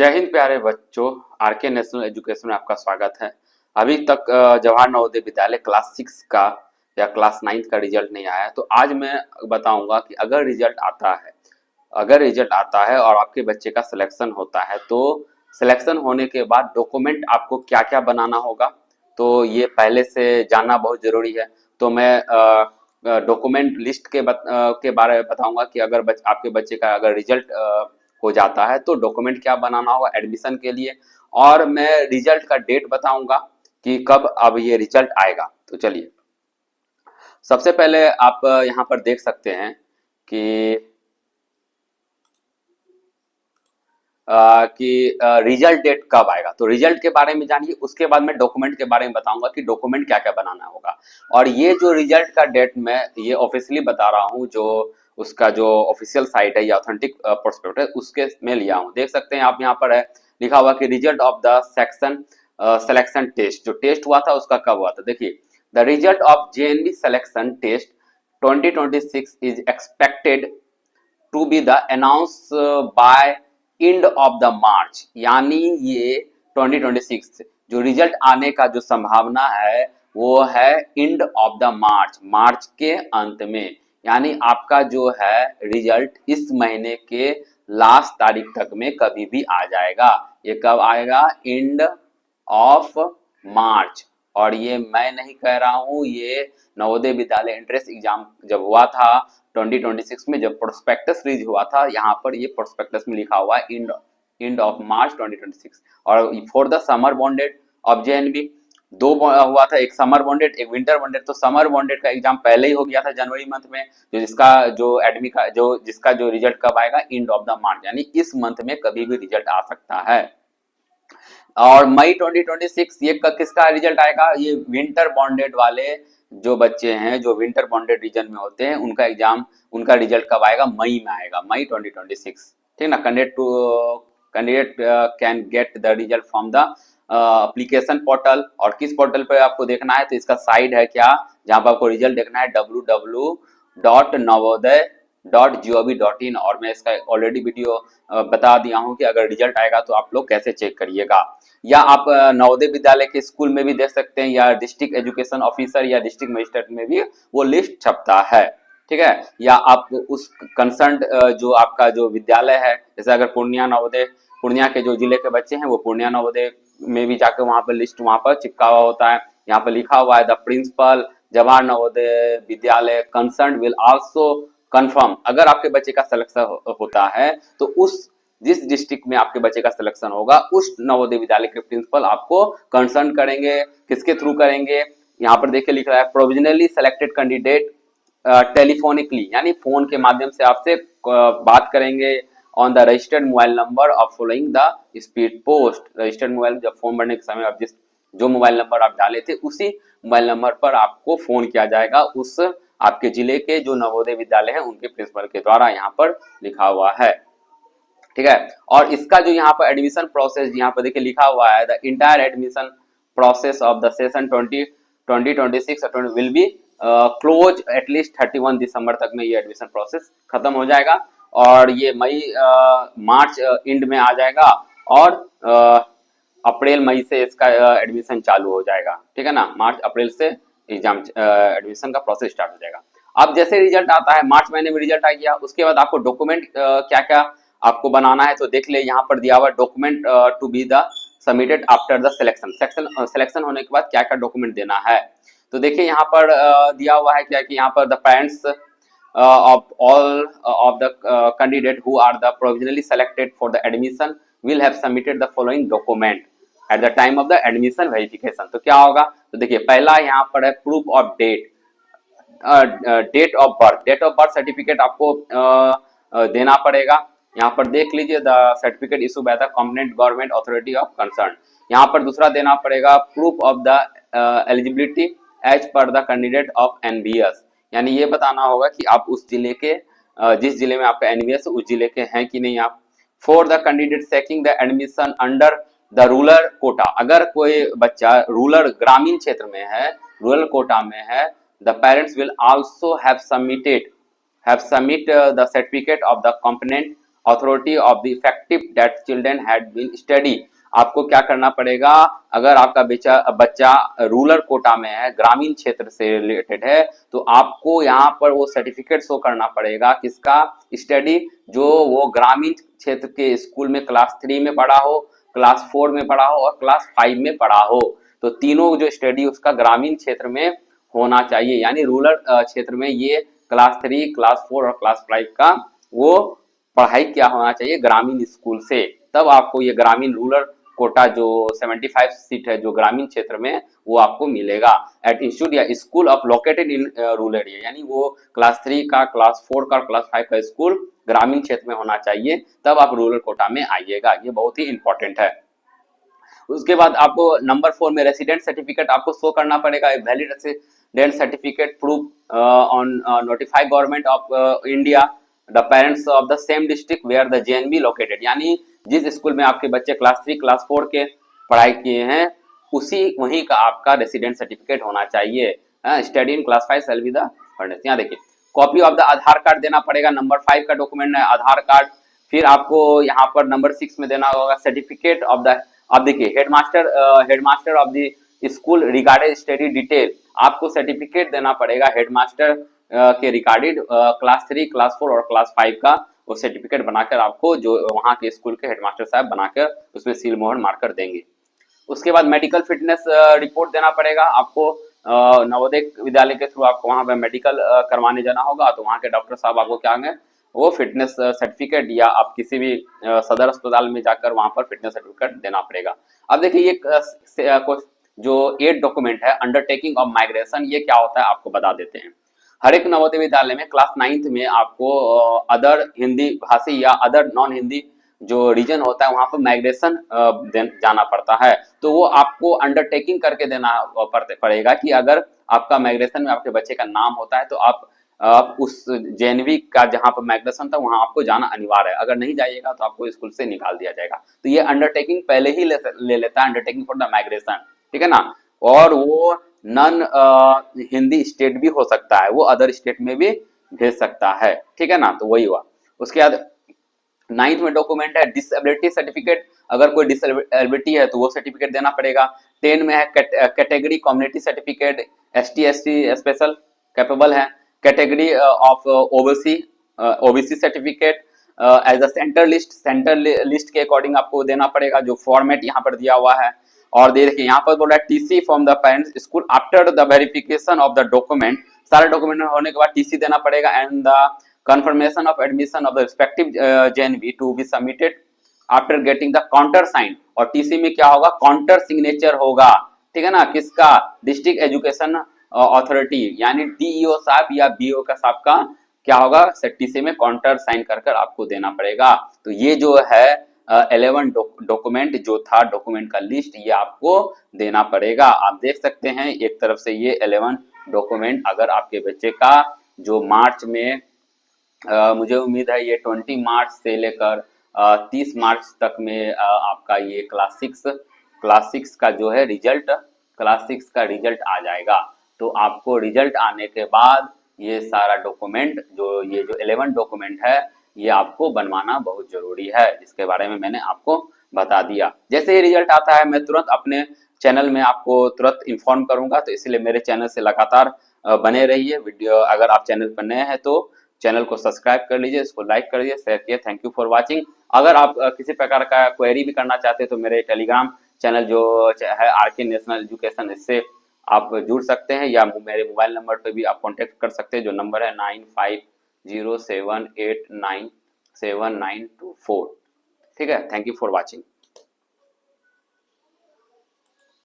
जय हिंद प्यारे बच्चों। आरके नेशनल एजुकेशन में आपका स्वागत है। अभी तक जवाहर नवोदय विद्यालय क्लास 6 का या क्लास 9 का रिजल्ट नहीं आया है, तो आज मैं बताऊंगा कि अगर रिजल्ट आता है और आपके बच्चे का सिलेक्शन होता है तो सिलेक्शन होने के बाद डॉक्यूमेंट आपको क्या क्या बनाना होगा, तो ये पहले से जानना बहुत जरूरी है। तो मैं डॉक्यूमेंट लिस्ट के बारे में बताऊंगा कि अगर आपके बच्चे का अगर रिजल्ट हो जाता है तो डॉक्यूमेंट क्या बनाना होगा एडमिशन के लिए, और मैं रिजल्ट का डेट बताऊंगा कि कब अब ये रिजल्ट आएगा। तो चलिए, सबसे पहले आप यहाँ पर देख सकते हैं कि रिजल्ट डेट कब आएगा। तो रिजल्ट के बारे में जानिए, उसके बाद मैं डॉक्यूमेंट के बारे में बताऊंगा कि डॉक्यूमेंट क्या क्या बनाना होगा। और ये जो रिजल्ट का डेट मैं ये ऑफिशियली बता रहा हूँ, जो उसका जो ऑफिशियल साइट है या ऑथेंटिक प्रोस्पेक्टस उसके में लिया हूँ। देख सकते हैं आप, यहाँ पर है लिखा हुआ कि result of the section selection test, जो टेस्ट हुआ था उसका कब हुआ था। देखिए, the result of JNV selection test 2026 is expected to be the announce by end of the March, यानी ये 2026 जो रिजल्ट आने का जो संभावना है वो है एंड ऑफ द मार्च के अंत में। यानी आपका जो है रिजल्ट इस महीने के लास्ट तारीख तक में कभी भी आ जाएगा। ये कब आएगा? End of March. और ये मैं नहीं कह रहा हूं, ये नवोदय विद्यालय एंट्रेंस एग्जाम जब हुआ था 2026 में, जब प्रोस्पेक्टस रिलीज हुआ था, यहाँ पर ये प्रोस्पेक्टस में लिखा हुआ है एंड ऑफ मार्च 2026। और for the summer bonded of JNB दो हुआ था, एक समर बॉन्डेड एक विंटर बॉन्डेड। तो समर बॉन्डेड का एग्जाम पहले ही हो गया था जनवरी मंथ में, जो जिसका जो रिजल्ट कब आएगा? एंड ऑफ द मार्च, यानी इस मंथ में कभी भी रिजल्ट आ सकता है। और मई 2026 ये किसका रिजल्ट आएगा? ये विंटर बॉन्डेड वाले जो बच्चे हैं, जो विंटर बॉन्डेड रीजन में होते हैं, उनका एग्जाम, उनका रिजल्ट कब आएगा? मई में आएगा, मई 2026। ठीक ना। Candidate can get the result from the application portal. और किस पोर्टल पे आपको देखना है? तो इसका साइट है क्या, जहां पर आपको रिजल्ट देखना है, www.navodaya.gov.in। और मैं इसका ऑलरेडी वीडियो बता दिया हूं कि अगर रिजल्ट आएगा तो आप लोग कैसे चेक करिएगा। या आप नवोदय विद्यालय के स्कूल में भी देख सकते हैं, या डिस्ट्रिक्ट एजुकेशन ऑफिसर या डिस्ट्रिक्ट मजिस्ट्रेट में भी वो लिस्ट छपता है। ठीक है। या आप उस कंसर्न जो आपका जो विद्यालय है, जैसे अगर पूर्णिया के जो जिले के बच्चे हैं वो पूर्णिया नवोदय में भी जाकर वहां पर लिस्ट वहां पर चिपका हुआ होता है। यहाँ पर लिखा हुआ है the principal Jawahar Navodaya Vidyalaya concern will also confirm. अगर आपके बच्चे का सिलेक्शन होता है तो उस जिस डिस्ट्रिक्ट में आपके बच्चे का सिलेक्शन होगा उस नवोदय विद्यालय के प्रिंसिपल आपको कंसर्न करेंगे। किसके थ्रू करेंगे? यहाँ पर देखिए लिख रहा है प्रोविजनली सेलेक्टेड कैंडिडेट टेलीफोनिकली, यानी फोन के माध्यम से आपसे बात करेंगे on the registered mobile number of following the speed post. Registered mobile जब फॉर्म भरने के समय आप जो मोबाइल नंबर आप डाले थे उसी मोबाइल नंबर पर आपको फोन किया जाएगा, उस आपके जिले के जो नवोदय विद्यालय है उनके प्रिंसिपल के द्वारा, यहाँ पर लिखा हुआ है। ठीक है। और इसका जो यहाँ पर एडमिशन प्रोसेस यहाँ पर देखिए लिखा हुआ है, the entire admission process of the session 2026 will be close at least 31 दिसंबर तक में ये एडमिशन प्रोसेस खत्म हो जाएगा। और ये मार्च एंड में आ जाएगा, और अप्रैल मई से इसका एडमिशन चालू हो जाएगा। ठीक है ना। मार्च अप्रैल से एग्जाम एडमिशन का प्रोसेस स्टार्ट हो जाएगा। अब जैसे रिजल्ट आता है, मार्च महीने में रिजल्ट आ गया, उसके बाद आपको डॉक्यूमेंट क्या क्या आपको बनाना है, तो देख ले यहाँ पर दिया हुआ document to be the submitted after the selection होने के बाद क्या क्या डॉक्यूमेंट देना है। तो देखिए यहाँ पर दिया हुआ है क्या कि यहाँ पर the parents of all of the candidate who are the provisionally selected for the admission will have submitted the following document at the time of the admission verification। तो क्या होगा? तो देखिए पहला यहाँ पर है proof of date of birth certificate आपको देना पड़ेगा। यहाँ पर देख लीजिए, the certificate issue by the competent government authority of concern. यहाँ पर दूसरा देना पड़ेगा proof of the eligibility as per the candidate of NBS, यानी ये बताना होगा कि आप उस जिले के जिस जिले में आपका एनबीएस उस जिले के हैं कि नहीं आप। For the candidate seeking the admission under the rural quota, अगर कोई बच्चा रूरल ग्रामीण क्षेत्र में है, रूरल कोटा में है, the parents will also have submit the certificate of the component authority of the effective that children had been study। आपको क्या करना पड़ेगा, अगर आपका बच्चा रूरल कोटा में है, ग्रामीण क्षेत्र से रिलेटेड है, तो आपको यहाँ पर वो सर्टिफिकेट शो करना पड़ेगा किसका, स्टडी जो वो ग्रामीण क्षेत्र के स्कूल में क्लास 3 में पढ़ा हो, क्लास 4 में पढ़ा हो और क्लास 5 में पढ़ा हो। तो तीनों जो स्टडी उसका ग्रामीण क्षेत्र में होना चाहिए, यानी रूरल क्षेत्र में ये क्लास 3, क्लास 4 और क्लास 5 का वो पढ़ाई क्या होना चाहिए, ग्रामीण स्कूल से। तब आपको ये ग्रामीण रूरल कोटा जो 75 सीट है जो ग्रामीण क्षेत्र में, वो आपको मिलेगा। एट इंस्टीट्यूट या school of located in rural area, यानी वो क्लास 3 का, क्लास 4 का, क्लास 5 का स्कूल ग्रामीण क्षेत्र में होना चाहिए, तब आप रूरल कोटा में आइएगा। ये बहुत ही इंपॉर्टेंट है। उसके बाद आपको नंबर 4 में रेसिडेंट सर्टिफिकेट आपको शो करना पड़ेगा। Valid resident certificate proof on notify government of India the parents of the same district where the JNB located, यानी जिस स्कूल में आपके बच्चे क्लास 3, क्लास 4 के पढ़ाई किए हैं, उसी वहीं का आपका रेसिडेंट सर्टिफिकेट होना चाहिए। Study in class 5 shall be the furnace. यहाँ देखिए, copy of the Aadhaar card देना पड़ेगा। नंबर 5 का डॉक्यूमेंट है आधार कार्ड। फिर आपको यहाँ पर नंबर 6 में देना होगा सर्टिफिकेट ऑफ द, अब देखिए headmaster of the school regarded study detail, आपको सर्टिफिकेट देना पड़ेगा हेडमास्टर के रिगार्डेड क्लास 3, क्लास 4 और क्लास 5 का वो सर्टिफिकेट बनाकर आपको जो वहाँ के स्कूल के हेडमास्टर साहब बनाकर उसमें सील मोहर मारकर देंगे। उसके बाद मेडिकल फिटनेस रिपोर्ट देना पड़ेगा आपको। नवोदय विद्यालय के थ्रू आपको वहाँ पे मेडिकल करवाने जाना होगा, तो वहाँ के डॉक्टर साहब आपको क्या होंगे, वो फिटनेस सर्टिफिकेट, या आप किसी भी सदर अस्पताल में जाकर वहां पर फिटनेस सर्टिफिकेट देना पड़ेगा। अब देखिए ये जो 8 डॉक्यूमेंट है अंडरटेकिंग ऑफ माइग्रेशन, ये क्या होता है आपको बता देते हैं। हर एक नवोदय विद्यालय में क्लास 9th में आपको अदर हिंदी भाषी या अदर नॉन हिंदी जो रीजन होता है वहां पर माइग्रेशन जाना पड़ता है, तो वो आपको अंडरटेकिंग करके देना पड़ेगा कि अगर आपका माइग्रेशन में आपके बच्चे का नाम होता है तो आप उस जेएनवी का जहां पर माइग्रेशन था वहां आपको जाना अनिवार्य है। अगर नहीं जाइएगा तो आपको स्कूल से निकाल दिया जाएगा। तो ये अंडरटेकिंग पहले ही ले लेता है, अंडरटेकिंग फॉर द माइग्रेशन, ठीक है ना। और वो नॉन हिंदी स्टेट भी हो सकता है, वो अदर स्टेट में भी भेज सकता है, ठीक है ना। तो वही हुआ। उसके बाद 9th में डॉक्यूमेंट है डिसेबिलिटी सर्टिफिकेट, अगर कोई डिसेबिलिटी है तो वो सर्टिफिकेट देना पड़ेगा। 10 में है category community certificate, ST SC special capable है। Category of OBC certificate as a centre list के अकॉर्डिंग आपको देना पड़ेगा, जो फॉर्मेट यहाँ पर दिया हुआ है। और देखिए यहाँ पर बोल रहा है TC from the parents school after the verification of the document, सारे डॉक्यूमेंट होने के बाद टीसी देना पड़ेगा। And the confirmation of admission of the respective JNV to be submitted after getting the counter sign, और टीसी में क्या होगा, काउंटर सिग्नेचर होगा, ठीक है ना, किसका, डिस्ट्रिक्ट एजुकेशन अथॉरिटी यानी डीईओ साहब या बीओ का साहब का क्या होगा, टीसी में काउंटर साइन कर कर आपको देना पड़ेगा। तो ये जो है 11 डॉक्यूमेंट जो था, डॉक्यूमेंट का लिस्ट, ये आपको देना पड़ेगा। आप देख सकते हैं एक तरफ से ये 11 डॉक्यूमेंट, अगर आपके बच्चे का जो मार्च में मुझे उम्मीद है ये 20 मार्च से लेकर 30 मार्च तक में आपका ये क्लास 6 का जो है रिजल्ट, क्लास 6 का रिजल्ट आ जाएगा। तो आपको रिजल्ट आने के बाद ये सारा डॉक्यूमेंट ये जो 11 डॉक्यूमेंट है ये आपको बनवाना बहुत जरूरी है, जिसके बारे में मैंने आपको बता दिया। जैसे ही रिजल्ट आता है मैं तुरंत अपने चैनल में आपको तुरंत इन्फॉर्म करूंगा, तो इसलिए मेरे चैनल से लगातार बने रहिए। वीडियो अगर आप चैनल पर नए हैं तो चैनल को सब्सक्राइब कर लीजिए, इसको लाइक कर दीजिए, शेयर कीजिए। Thank you for watching. अगर आप किसी प्रकार का क्वेरी भी करना चाहते हैं तो मेरे टेलीग्राम चैनल जो है RK नेशनल एजुकेशन, इससे आप जुड़ सकते हैं, या मेरे मोबाइल नंबर पर भी आप कांटेक्ट कर सकते हैं, जो नंबर है 9507897924। ठीक है, थैंक यू फॉर वाचिंग।